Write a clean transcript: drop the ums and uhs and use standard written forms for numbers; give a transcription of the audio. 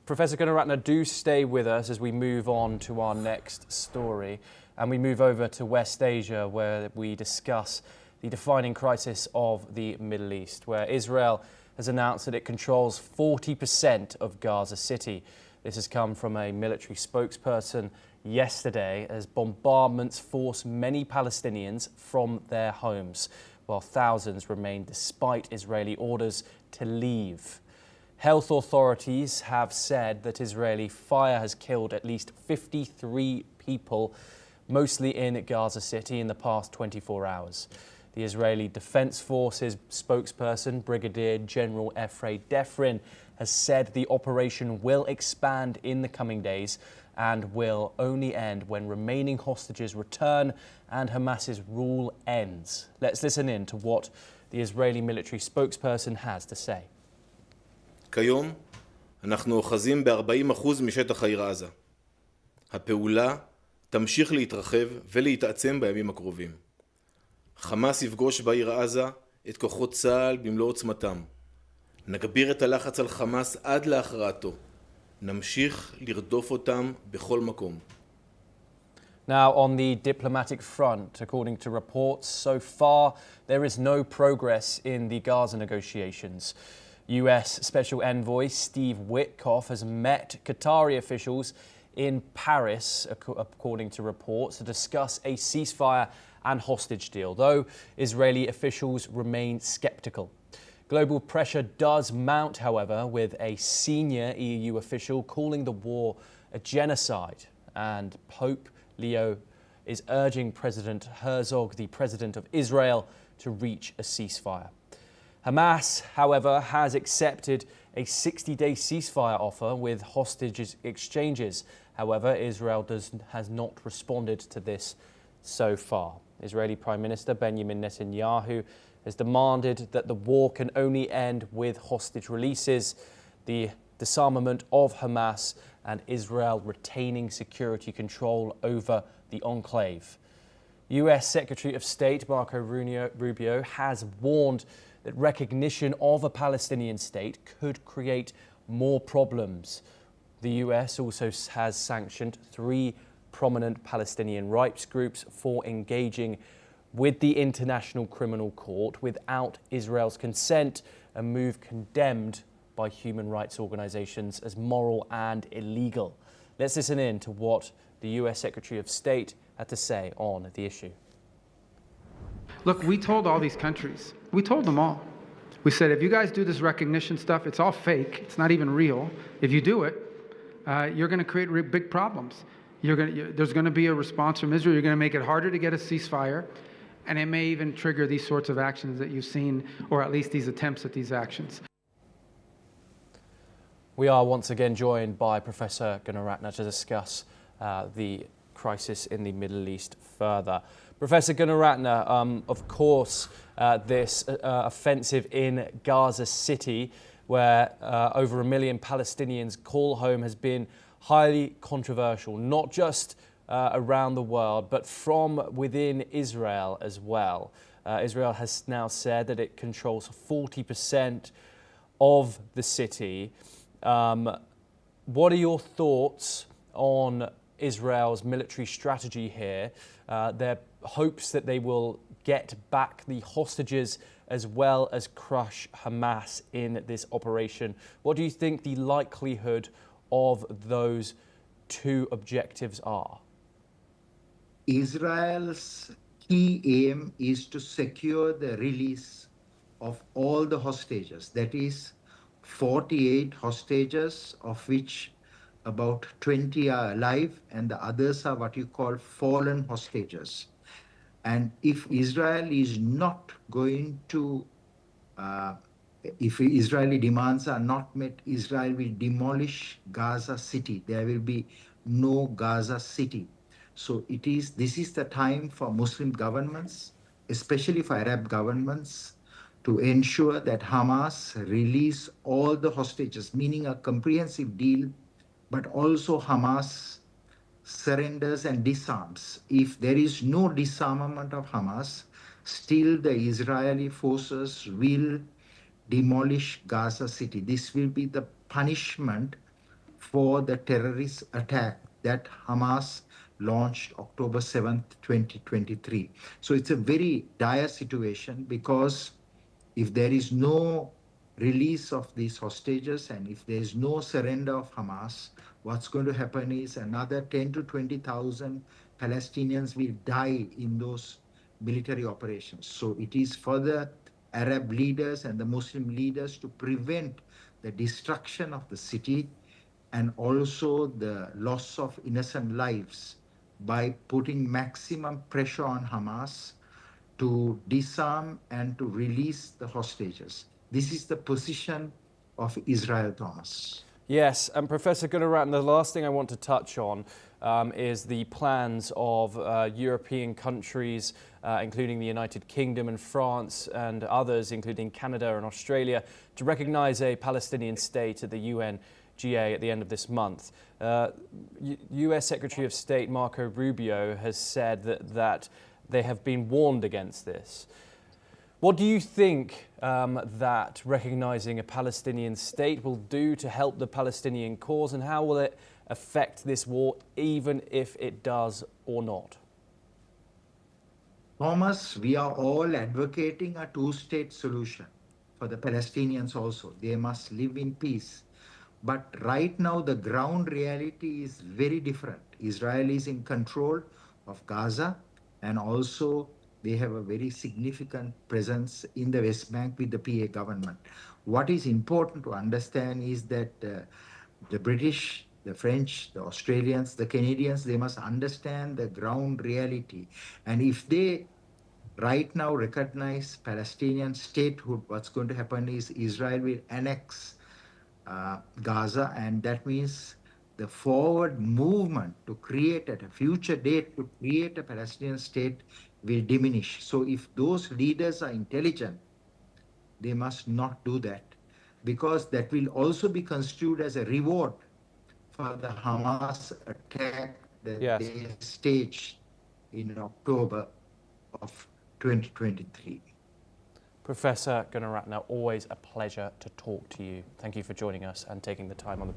Professor Gunaratne, do stay with us as we move on to our next story. And we move over to West Asia, where we discuss the defining crisis of the Middle East, where Israel has announced that it controls 40% of Gaza City. This has come from a military spokesperson yesterday as bombardments force many Palestinians from their homes, while thousands remain despite Israeli orders to leave. Health authorities have said that Israeli fire has killed at least 53 people, mostly in Gaza City, in the past 24 hours. The Israeli Defense Forces spokesperson, Brigadier General Efrei Defrin, has said the operation will expand in the coming days and will only end when remaining hostages return and Hamas's rule ends. Let's listen in to what the Israeli military spokesperson has to say. כיום אנחנו אוחזים ב-40% משטח העיר עזה. הפעולה תמשיך להתרחב ולהתעצם בימים הקרובים. חמאס יפגוש בעיר עזה את כוחות צה"ל במלוא עוצמתם. נגביר את הלחץ על חמאס עד להכרעתו. נמשיך לרדוף אותם בכל מקום. Now, on the diplomatic front, according to reports, so far there is no progress in the Gaza negotiations. US Special Envoy Steve Witkoff has met Qatari officials in Paris, according to reports, to discuss a ceasefire and hostage deal, though Israeli officials remain skeptical. Global pressure does mount, however, with a senior EU official calling the war a genocide, and Pope Leo is urging President Herzog, the president of Israel, to reach a ceasefire. Hamas, however, has accepted a 60-day ceasefire offer with hostage exchanges. However, Israel has not responded to this so far. Israeli Prime Minister Benjamin Netanyahu has demanded that the war can only end with hostage releases, the disarmament of Hamas, and Israel retaining security control over the enclave. US Secretary of State Marco Rubio has warned that recognition of a Palestinian state could create more problems. The US also has sanctioned 3 prominent Palestinian rights groups for engaging with the International Criminal Court without Israel's consent, a move condemned by human rights organizations as moral and illegal. Let's listen in to what the US Secretary of State had to say on the issue. Look, we told all these countries, we told them all. We said, if you guys do this recognition stuff, it's all fake. It's not even real. If you do it, you're going to create big problems. There's going to be a response from Israel. You're going to make it harder to get a ceasefire. And it may even trigger these sorts of actions that you've seen, or at least these attempts at these actions. We are once again joined by Professor Gunaratne to discuss the crisis in the Middle East further. Professor Gunaratne, of course, this offensive in Gaza City, where over 1 million Palestinians call home, has been highly controversial, not just around the world, but from within Israel as well. Israel has now said that it controls 40% of the city. What are your thoughts on Israel's military strategy here? Their hopes that they will get back the hostages as well as crush Hamas in this operation. What do you think the likelihood of those 2 objectives are? Israel's key aim is to secure the release of all the hostages. That is 48 hostages, of which about 20 are alive, and the others are what you call fallen hostages. And if Israel is not going to, if Israeli demands are not met, Israel will demolish Gaza City. There will be no Gaza City. So this is the time for Muslim governments, especially for Arab governments, to ensure that Hamas release all the hostages, meaning a comprehensive deal, but also Hamas surrenders and disarms. If there is no disarmament of Hamas, still the Israeli forces will demolish Gaza City. This will be the punishment for the terrorist attack that Hamas launched October 7th, 2023. So it's a very dire situation, because if there is no release of these hostages and if there is no surrender of Hamas, what's going to happen is another 10 to 20,000 Palestinians will die in those military operations. So it is for the Arab leaders and the Muslim leaders to prevent the destruction of the city and also the loss of innocent lives by putting maximum pressure on Hamas to disarm and to release the hostages. This is the position of Israel, Thomas. Yes, and Professor Gunaratne, the last thing I want to touch on is the plans of European countries, including the United Kingdom and France and others, including Canada and Australia, to recognize a Palestinian state at the UNGA at the end of this month. US Secretary of State Marco Rubio has said that they have been warned against this. What do you think that recognizing a Palestinian state will do to help the Palestinian cause, and how will it affect this war, even if it does or not? Thomas, we are all advocating a two-state solution for the Palestinians also. They must live in peace. But right now, the ground reality is very different. Israel is in control of Gaza, and also they have a very significant presence in the West Bank with the PA government. What is important to understand is that the British, the French, the Australians, the Canadians, they must understand the ground reality. And if they right now recognize Palestinian statehood, what's going to happen is Israel will annex Gaza, and that means the forward movement to create at a future date to create a Palestinian state will diminish. So if those leaders are intelligent, they must not do that, because that will also be construed as a reward for the Hamas attack that they staged in October of 2023. Professor Gunaratne, always a pleasure to talk to you. Thank you for joining us and taking the time on the program.